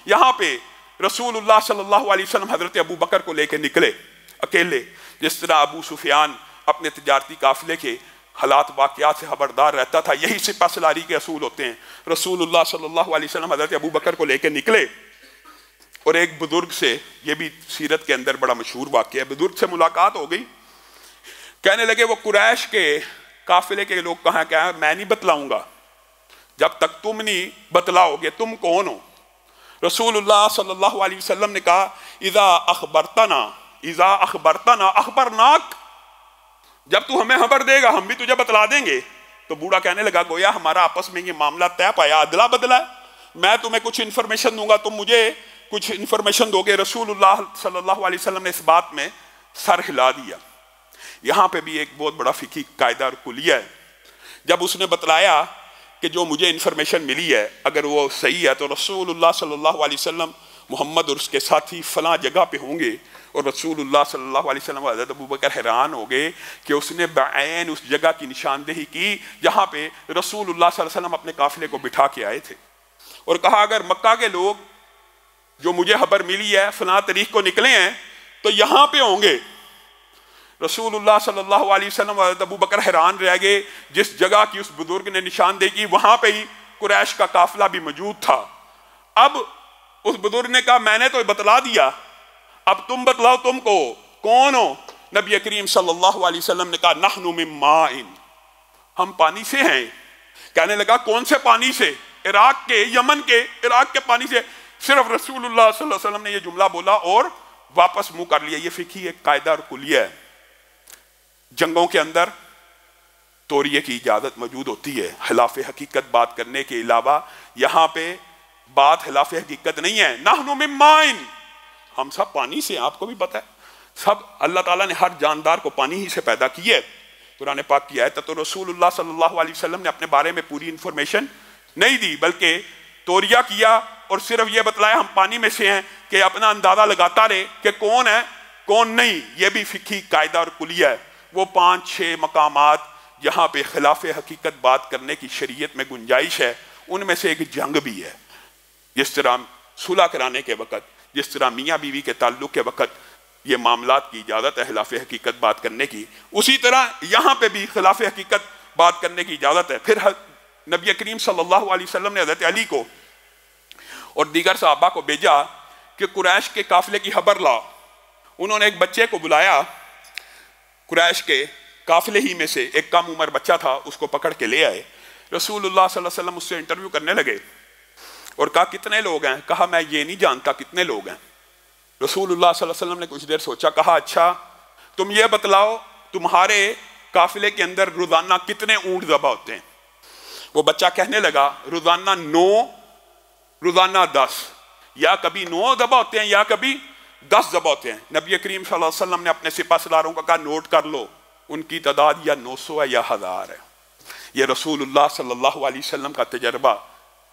यहाँ पे रसूलुल्लाह सल्लल्लाहु अलैहि वसल्लम हजरत अबू बकर को लेकर निकले अकेले। जिस तरह अबू सुफियान अपने तिजारती काफिले के हालात वाक़यात से खबरदार रहता था, यही सिपा सलारी के असूल होते हैं। रसूलुल्लाह सल्लल्लाहु अलैहि वसल्लम हजरत अबू बकर को लेकर निकले और एक बुजुर्ग से, ये भी सीरत के अंदर बड़ा मशहूर वाक़या है, बुजुर्ग से मुलाकात हो गई। कहने लगे वो कुरैश के काफिले के लोग कहाँ क्या है, मैं नहीं बतलाऊंगा जब तक तुम नहीं बतलाओगे तुम कौन हो। रसूलुल्लाह सल्लल्लाहु अलैहि वसल्लम ने कहा इज़ा अखबरतना अखबरनाक, जब तू हमें खबर देगा हम भी तुझे बतला देंगे। तो बूढ़ा कहने लगा गोया हमारा आपस में ये मामला तय पाया, अदला बदला है, मैं तुम्हें कुछ इन्फॉर्मेशन दूंगा तुम मुझे कुछ इन्फॉर्मेशन दोगे। रसूलुल्लाह सल्लल्लाहु अलैहि वसल्लम ने इस बात में सर हिला दिया। यहाँ पे भी एक बहुत बड़ा फिकी कायदा और कुलिया है। जब उसने बतलाया कि जो मुझे इन्फॉर्मेशन मिली है अगर वो सही है तो रसूलुल्लाह सल्लल्लाहु अलैहि वसल्लम मोहम्मद और उसके साथी फलां जगह पे होंगे। और रसूलुल्लाह सल्लल्लाहु अलैहि वसल्लम हज़रत अबू बकर हैरान हो गए कि उसने बैन उस जगह की निशानदेही की जहाँ पे रसूलुल्लाह सल्लल्लाहु अलैहि वसल्लम अपने काफिले को बिठा के आए थे, और कहा अगर मक्का के लोग जो मुझे खबर मिली है फलां तारीख को निकले हैं तो यहाँ पे होंगे। रसूलुल्लाह सल्लल्लाहु अलैहि वसल्लम हज़रत अबू बकर हैरान रह गए, जिस जगह की उस बुजुर्ग ने निशानदेही की वहां पे ही कुरैश का काफिला भी मौजूद था। अब उस बुजुर्ग ने कहा मैंने तो बतला दिया, अब तुम बतलाओ तुम कौन हो। नबी करीम सल्लल्लाहु अलैहि वसल्लम ने कहा नहनु मिन माइन, हम पानी से हैं। कहने लगा कौन से पानी से? इराक के, यमन के, इराक के पानी से। सिर्फ रसूलुल्लाह सल्लल्लाहु अलैहि वसल्लम ने ये जुमला बोला और वापस मुंह कर लिया। ये फिकी एक कायदा और कुलिया है। जंगों के अंदर तोरिये की इजाजत मौजूद होती है खिलाफ हकीकत बात करने के अलावा। यहाँ पे बात खिलाफ हकीकत नहीं है। नहनु मिन माइन, हम सब पानी से, आपको भी पता है सब अल्लाह ताला ने हर जानदार को पानी ही से पैदा किया है। कुरान पाक की आयत तो रसूलुल्लाह सल्लल्लाहु अलैहि वसल्लम ने अपने बारे में पूरी इंफॉर्मेशन नहीं दी, बल्कि तोरिया किया और सिर्फ ये बतलाया हम पानी में से हैं कि अपना अंदाजा लगाता रहे कि कौन है कौन नहीं। ये भी फिकी कायदा और कुलिया है। वो 5-6 मकामात जहाँ पे खिलाफ हकीकत बात करने की शरीयत में गुंजाइश है, उनमें से एक जंग भी है। जिस तरह सुलह कराने के वक़्त, जिस तरह मियाँ बीवी के ताल्लुक के वक़्त ये मामलात की इजाज़त है खिलाफ हकीकत बात करने की, उसी तरह यहाँ पे भी खिलाफ हकीकत बात करने की इजाज़त है। फिर नबी करीम सल्लल्लाहु अलैहि वसल्लम ने हज़रत अली को और दीगर सहाबा को भेजा कि कुरैश के काफिले की खबर लाओ। उन्होंने एक बच्चे को बुलाया, कुरैश के काफिले ही में से एक कम उम्र बच्चा था, उसको पकड़ के ले आए। रसूलुल्लाह सल्लल्लाहु अलैहि वसल्लम उससे इंटरव्यू करने लगे और कहा कितने लोग हैं? कहा मैं ये नहीं जानता कितने लोग हैं। रसूलुल्लाह सल्लल्लाहु अलैहि वसल्लम ने कुछ देर सोचा, कहा अच्छा तुम ये बतलाओ तुम्हारे काफिले के अंदर रोजाना कितने ऊंट ज़बह होते हैं? वो बच्चा कहने लगा रोजाना 9, रोजाना 10, या कभी 9 ज़बह होते हैं या कभी 10 ज़बह होते हैं। नबी करीम सल्लल्लाहु अलैहि वसल्लम ने अपने सिपा सलारों को कहा नोट कर लो, उनकी तादाद या 900 है या 1000 है। ये रसूलुल्लाह सल्लल्लाहु अलैहि वसल्लम का तजर्बा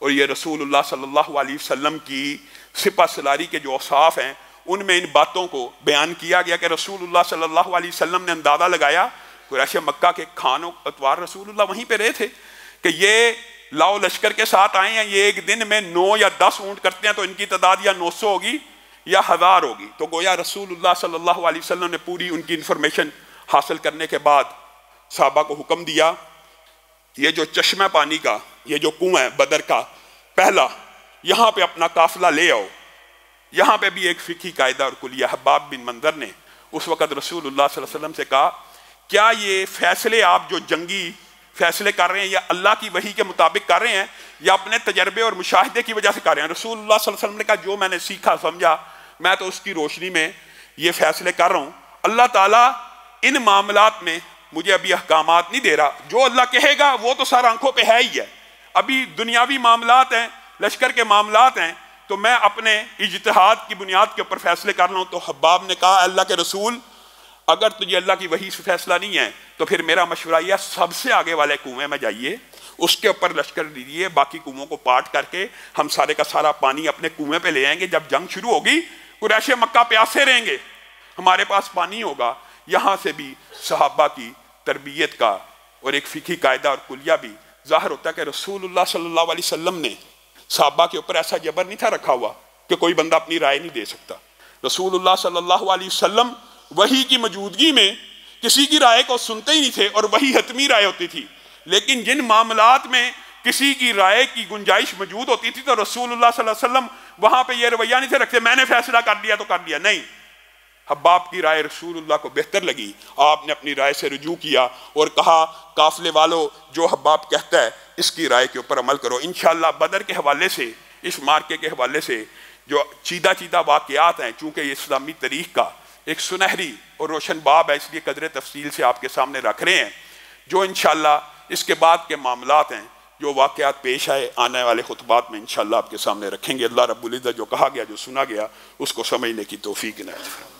और ये रसूलुल्लाह सल्लल्लाहु अलैहि वसल्लम की सिपा सलारी के जो औसाफ हैं उनमें इन बातों को बयान किया गया कि रसूलुल्लाह सल्लल्लाहु अलैहि वसल्लम ने अंदाज़ा लगाया, कुरैश मक्का के खानों अतवार रसूलुल्लाह वहीं पे रहे थे कि ये लाओ लश्कर के साथ आए हैं, ये एक दिन में 9 या 10 ऊँट करते हैं तो इनकी तादाद या 900 होगी या 1000 होगी। तो गोया रसूलुल्लाह सल्लल्लाहु अलैहि वसल्लम ने पूरी उनकी इंफॉर्मेशन हासिल करने के बाद साहबा को हुक्म दिया, ये जो चश्मा पानी का, ये जो कुआं है बदर का पहला, यहाँ पे अपना काफिला ले आओ। यहाँ पे भी एक फिकी कायदा और कुलिया। हब्बाब बिन मंदर ने उस वक़्त रसूलुल्लाह सल्लल्लाहु अलैहि वसल्लम से कहा क्या ये फैसले आप जो जंगी फैसले कर रहे हैं या अल्लाह की वही के मुताबिक कर रहे हैं या अपने तजर्बे और मुशाहिदे की वजह से कर रहे हैं? रसूलुल्लाह सल्लल्लाहु अलैहि वसल्लम ने कहा जो मैंने सीखा समझा मैं तो उसकी रोशनी में ये फैसले कर रहा हूँ। अल्लाह ताला इन मामलात में मुझे अभी अहकामात नहीं दे रहा, जो अल्लाह कहेगा वो तो सारा आंखों पे है ही है। अभी दुनियावी मामलात हैं, लश्कर के मामलात हैं, तो मैं अपने इज्तिहाद की बुनियाद के ऊपर फैसले कर रहा हूँ। तो हब्बाब ने कहा अल्लाह के रसूल अगर तुझे अल्लाह की वही से फैसला नहीं है तो फिर मेरा मशवरा यह सबसे आगे वाले कुएं में जाइए, उसके ऊपर लश्कर दीजिए, बाकी कुओं को पाट करके हम सारे का सारा पानी अपने कुएं पे ले आएंगे। जब जंग शुरू होगी कुरैश मक्का प्यासे रहेंगे, हमारे पास पानी होगा। यहाँ से भी सहाबा की तरबियत का और एक फ़िकी कायदा और कुलिया भी ज़ाहिर होता है कि रसूलुल्लाह सल्लल्लाहु अलैहि वसल्लम ने सहाबा के ऊपर ऐसा जबर नहीं था रखा हुआ कि कोई बंदा अपनी राय नहीं दे सकता। रसूलुल्लाह सल्लल्लाहु अलैहि वसल्लम वही की मौजूदगी में किसी की राय को सुनते ही नहीं थे और वही हतमी राय होती थी। लेकिन जिन मामलात में किसी की राय की गुंजाइश मौजूद होती थी तो रसूलुल्लाह सल्लल्लाहु अलैहि वसल्लम वहां पे ये रवैया नहीं थे रखते मैंने फैसला कर लिया तो कर लिया, नहीं। हब्बाब की राय रसूलुल्लाह को बेहतर लगी, आपने अपनी राय से रुजू किया और कहा काफिले वालों जो हब्बाब कहता है इसकी राय के ऊपर अमल करो। इंशाअल्लाह बदर के हवाले से, इस मार्के के हवाले से जो चीदा चीदा वाक़यात हैं, चूँकि ये इस्लामी तारीख़ का एक सुनहरी और रोशन बाब है, इसलिए कदर तफसील से आपके सामने रख रहे हैं। जो इंशाअल्लाह इसके बाद के मामलात हैं, जो वाक़यात पेश आए, आने वाले खुतबात में इंशाअल्लाह आपके सामने रखेंगे। अल्लाह रब्बुल इज़्ज़त जो कहा गया, जो सुना गया, उसको समझने की तौफीक इनायत फरमाए।